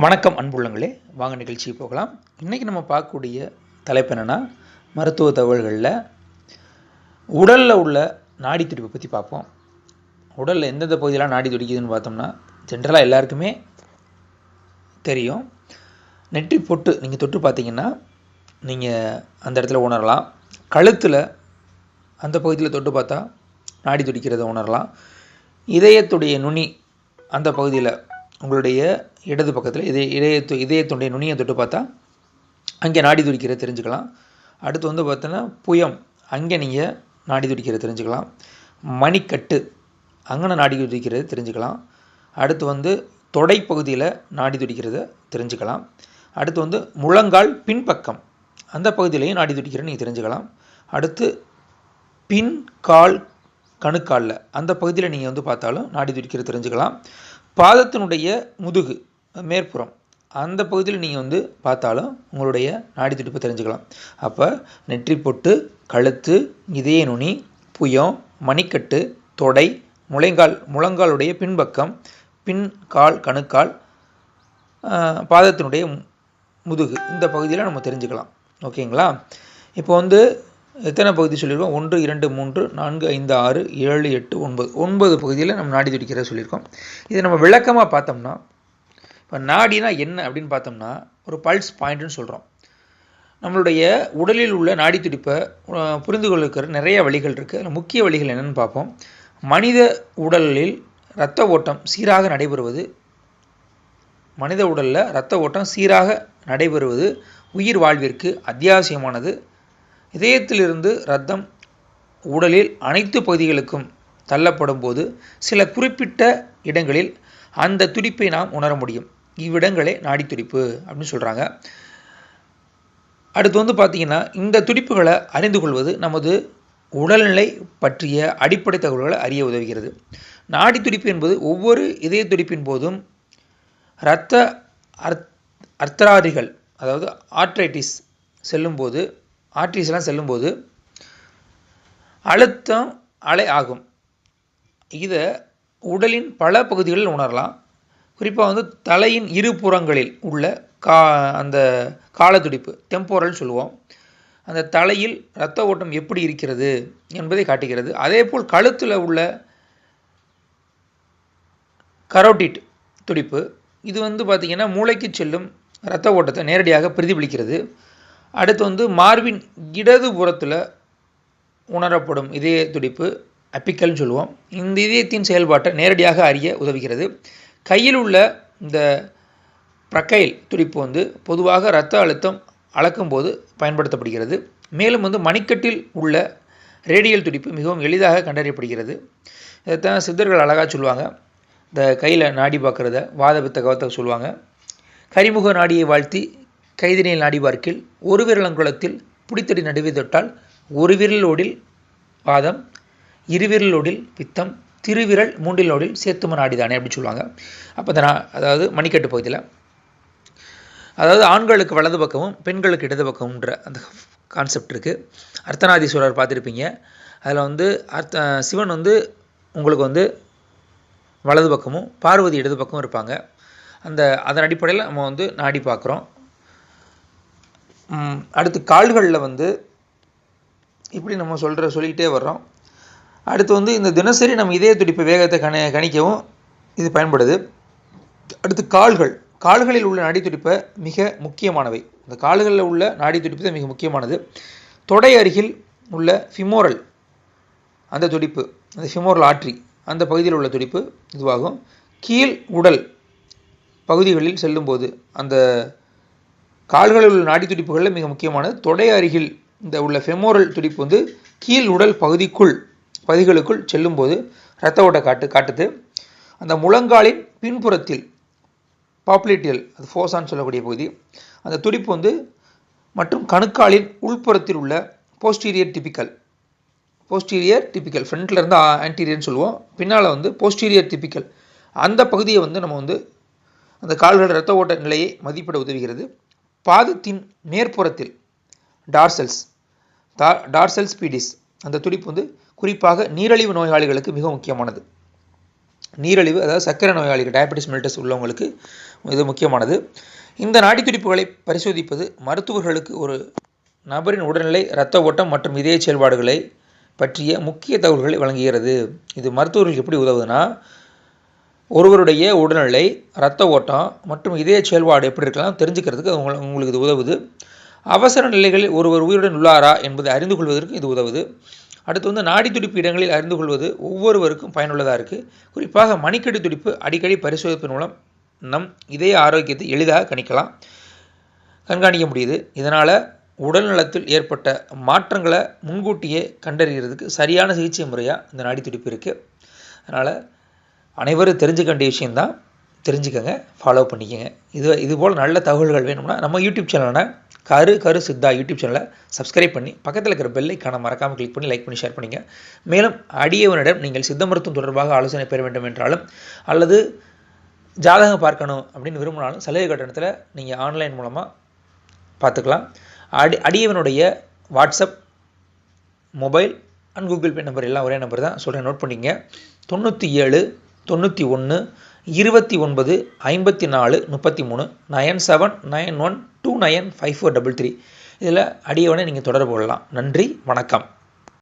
வணக்கம் அன்புள்ளங்களே, வாங்க நிகழ்ச்சிக்கு போகலாம். இன்றைக்கி நம்ம பார்க்கக்கூடிய தலைப்பு என்னென்னா, மருத்துவ தகவல்களில் உடலில் உள்ள நாடி துடிப்பை பற்றி பார்ப்போம். உடலில் எந்தெந்த பகுதியெலாம் நாடி துடிக்குதுன்னு பார்த்தோம்னா, ஜென்ரலாக எல்லாருக்குமே தெரியும். நெற்றி பொட்டு நீங்கள் தொட்டு பார்த்தீங்கன்னா நீங்கள் அந்த இடத்துல உணரலாம். கழுத்தில் அந்த பகுதியில் தொட்டு பார்த்தா நாடி துடிக்கிறத உணரலாம். இதயத்துடைய நுனி அந்த பகுதியில் உங்களுடைய இடது பக்கத்தில் இதயத்துடைய நுனியை தொட்டு பார்த்தா அங்கே நாடி துடிக்கிறத தெரிஞ்சுக்கலாம். அடுத்து வந்து பார்த்தோன்னா புயம், அங்கே நீங்கள் நாடி துடிக்கிறத தெரிஞ்சுக்கலாம். மணிக்கட்டு, அங்கே நாடி துடிக்கிறது தெரிஞ்சுக்கலாம். அடுத்து வந்து தொடை பகுதியில் நாடி துடிக்கிறத தெரிஞ்சுக்கலாம். அடுத்து வந்து முழங்கால் பின்பக்கம் அந்த பகுதியிலையும் நாடி துடிக்கிறத நீங்கள் தெரிஞ்சுக்கலாம். அடுத்து பின் கால் கணுக்காலில் அந்த பகுதியில் நீங்கள் வந்து பார்த்தாலும் நாடி துடிக்கிறது தெரிஞ்சுக்கலாம். பாதத்தினுடைய முதுகு மேற்புறம் அந்த பகுதியில் நீங்கள் வந்து பார்த்தாலும் உங்களுடைய நாடி துடிப்பை தெரிஞ்சுக்கலாம். அப்போ நெற்றி பொட்டு, கழுத்து, இதய நுனி, புயம், மணிக்கட்டு, தொடை, முழங்காலுடைய பின்பக்கம், பின் கால் கணுக்கால், பாதத்தினுடைய முதுகு, இந்த பகுதியில் நம்ம தெரிஞ்சுக்கலாம். ஓகேங்களா? இப்போ வந்து எத்தனை பகுதி சொல்லியிருக்கோம்? 1, 2, 3, 4, 5, 6, 7, 8, 9 பகுதியில் நம்ம நாடி துடிக்கிறத சொல்லியிருக்கோம். இதை நம்ம விளக்கமாக பார்த்தோம்னா, இப்போ நாடினா என்ன அப்படின்னு பார்த்தோம்னா, ஒரு பல்ஸ் பாயிண்ட்னு சொல்கிறோம். நம்மளுடைய உடலில் உள்ள நாடி துடிப்பை புரிந்து கொள்ளுக்கிற நிறைய வழிகள் இருக்குது. அதில் முக்கிய வழிகள் என்னென்னு பார்ப்போம். மனித உடலில் இரத்த ஓட்டம் சீராக நடைபெறுவது உயிர் வாழ்விற்கு அத்தியாவசியமானது. இதயத்திலிருந்து இரத்தம் உடலில் அனைத்து பகுதிகளுக்கும் தள்ளப்படும் போது சில குறிப்பிட்ட இடங்களில் அந்த துடிப்பை நாம் உணர முடியும். இவ்விடங்களே நாடி துடிப்பு அப்படின்னு சொல்கிறாங்க. அடுத்து வந்து பார்த்திங்கன்னா, இந்த துடிப்புகளை அறிந்து கொள்வது நமது உடல்நிலை பற்றிய அடிப்படை தகவல்களை அறிய உதவுகிறது. நாடி துடிப்பு என்பது ஒவ்வொரு இதய துடிப்பின் போதும் இரத்த அர்த்தராதிகள், அதாவது ஆர்ட்ரிஸ்லாம் செல்லும்போது அழுத்தம் அலை ஆகும். இதை உடலின் பல பகுதிகளில் உணரலாம். குறிப்பாக வந்து தலையின் இரு புறங்களில் உள்ள அந்த காலத்துடிப்பு, டெம்போரல் சொல்லுவோம். அந்த தலையில் இரத்த ஓட்டம் எப்படி இருக்கிறது என்பதை காட்டுகிறது. அதேபோல் கழுத்தில் உள்ள கரோட்டிட் துடிப்பு, இது வந்து பார்த்திங்கன்னா மூளைக்கு செல்லும் இரத்த ஓட்டத்தை நேரடியாக பிரதிபலிக்கிறது. அடுத்து வந்து மார்பின் இடது புறத்தில் உணரப்படும் இதய துடிப்பு அப்பிக்கல்னு சொல்லுவோம். இந்த இதயத்தின் செயல்பாட்டை நேரடியாக அறிய உதவுகிறது. கையில் உள்ள இந்த பிரக்கைல் துடிப்பு வந்து பொதுவாக இரத்த அழுத்தம் அளக்கும்போது பயன்படுத்தப்படுகிறது. மேலும் வந்து மணிக்கட்டில் உள்ள ரேடியல் துடிப்பு மிகவும் எளிதாக கண்டறியப்படுகிறது. இதைத்தான் சித்தர்கள் அழகாக சொல்லுவாங்க. இந்த கையில் நாடி பார்க்குறத வாதபித்த கவத்தை சொல்லுவாங்க. கரிமுக நாடியை வாழ்த்தி கைதினில் நாடி பார்க்கில் ஒரு விரலங்குளத்தில் புடித்தடி நடுவே தொட்டால் ஒரு விரலோடில் வாதம், இருவிரலோடில் பித்தம், திருவிரல் மூன்றிலோடில் சேத்தும நாடிதானே அப்படி சொல்லுவாங்க. அப்போ அதாவது மணிக்கட்டு பகுதியில், அதாவது ஆண்களுக்கு வலது பக்கமும் பெண்களுக்கு இடது பக்கமுன்ற அந்த கான்செப்ட் இருக்குது. அர்த்தநாதீஸ்வரர் பார்த்துருப்பீங்க. அதில் வந்து சிவன் வந்து உங்களுக்கு வந்து வலது பக்கமும் பார்வதி இடது பக்கமும் இருப்பாங்க. அதன் அடிப்படையில் நம்ம வந்து நாடி பார்க்குறோம். அடுத்து கால்களில் வந்து இப்படி நம்ம சொல்லிக்கிட்டே வர்றோம். அடுத்து வந்து இந்த தினசரி நம்ம இதய துடிப்பு வேகத்தை கணிக்கவும் இது பயன்படுது. அடுத்து கால்களில் உள்ள நாடி துடிப்பை மிக முக்கியமானவை. இந்த கால்களில் உள்ள நாடி துடிப்பு தான் மிக முக்கியமானது. தொடை அருகில் உள்ள ஃபிமோரல் அந்த துடிப்பு, அந்த ஃபிமோரல் ஆர்ட்ரி அந்த பகுதியில் உள்ள துடிப்பு இதுவாகும். கீழ் உடல் பகுதிகளில் செல்லும்போது அந்த கால்களில் உள்ள நாடி துடிப்புகளில் மிக முக்கியமானது தொடை அருகில் இந்த உள்ள ஃபெமோரல் துடிப்பு வந்து கீழ் உடல் பகுதிகளுக்குள் செல்லும்போது இரத்த ஓட்ட காட்டுது. அந்த முழங்காலின் பின்புறத்தில் பாப்புலேட்டியல், அது ஃபோசான்னு சொல்லக்கூடிய பகுதி, அந்த துடிப்பு வந்து மற்றும் கணுக்காலின் உள்புறத்தில் உள்ள போஸ்டீரியர் டிபிக்கல், ஃப்ரண்ட்டில் இருந்து ஆன்டீரியர்னு சொல்லுவோம், பின்னால் வந்து போஸ்டீரியர் டிபிக்கல், அந்த பகுதியை வந்து நம்ம வந்து அந்த கால்கள் இரத்த ஓட்ட நிலையை மதிப்பிட உதவுகிறது. பாதத்தின் மேற்புறத்தில் டார்சல்ஸ் பீடிஸ் அந்த துடிப்பு வந்து குறிப்பாக நீரிழிவு நோயாளிகளுக்கு மிக முக்கியமானது. நீரிழிவு, அதாவது சர்க்கரை நோயாளிகள், டயபெட்டிஸ் மெலிட்டஸ் உள்ளவங்களுக்கு இது முக்கியமானது. இந்த நாடித்துடிப்புகளை பரிசோதிப்பது மருத்துவர்களுக்கு ஒரு நபரின் உடல்நிலை, இரத்த ஓட்டம் மற்றும் இதய செயல்பாடுகளை பற்றிய முக்கிய தகவல்களை வழங்குகிறது. இது மருத்துவர்களுக்கு எப்படி உதவுதுன்னா, ஒருவருடைய உடல்நிலை, இரத்த ஓட்டம் மற்றும் இதய செயல்பாடு எப்படி இருக்கலாம் தெரிஞ்சுக்கிறதுக்கு உங்களுக்கு இது உதவுது. அவசர நிலைகளில் ஒருவர் உயிருடன் உள்ளாரா என்பதை அறிந்து கொள்வதற்கு இது உதவுது. அடுத்து நாடி துடிப்பு இடங்களில் அறிந்து கொள்வது ஒவ்வொருவருக்கும் பயனுள்ளதாக இருக்குது. குறிப்பாக மணிக்கட்டு துடிப்பு அடிக்கடி பரிசோதிப்பதன் மூலம் நம் இதய ஆரோக்கியத்தை எளிதாக கண்காணிக்க முடியுது. இதனால் உடல் நலத்தில் ஏற்பட்ட மாற்றங்களை முன்கூட்டியே கண்டறிகிறதுக்கு சரியான சிகிச்சை முறையாக இந்த நாடி துடிப்பு இருக்குது. அதனால் அனைவரும் தெரிஞ்சுக்க வேண்டிய விஷயந்தான், தெரிஞ்சுக்கங்க, ஃபாலோ பண்ணிக்கங்க. இதுபோல் நல்ல தகவல்கள் வேணும்னா நம்ம யூடியூப் சேனலான கரு சித்தா யூடியூப் சேனலை சப்ஸ்கிரைப் பண்ணி பக்கத்தில் இருக்கிற பெல் ஐக்கானை மறக்காமல் கிளிக் பண்ணி லைக் பண்ணி ஷேர் பண்ணிங்க. மேலும் அடியவனிடம் நீங்கள் சித்த மருத்துவம் தொடர்பாக ஆலோசனை பெற வேண்டும் என்றாலும் அல்லது ஜாதகம் பார்க்கணும் அப்படின்னு விரும்பினாலும் சலுகை கட்டணத்தில் நீங்கள் ஆன்லைன் மூலமாக பார்த்துக்கலாம். அடியவனுடைய WhatsApp, mobile and Google Pay number எல்லாம் ஒரே நம்பர் தான் சொல்கிறேன், நோட் பண்ணிங்க. 97 91 29 54 33 9791295433. இதில் அடியவனை நீங்கள் தொடர்பு கொள்ளலாம். நன்றி, வணக்கம்.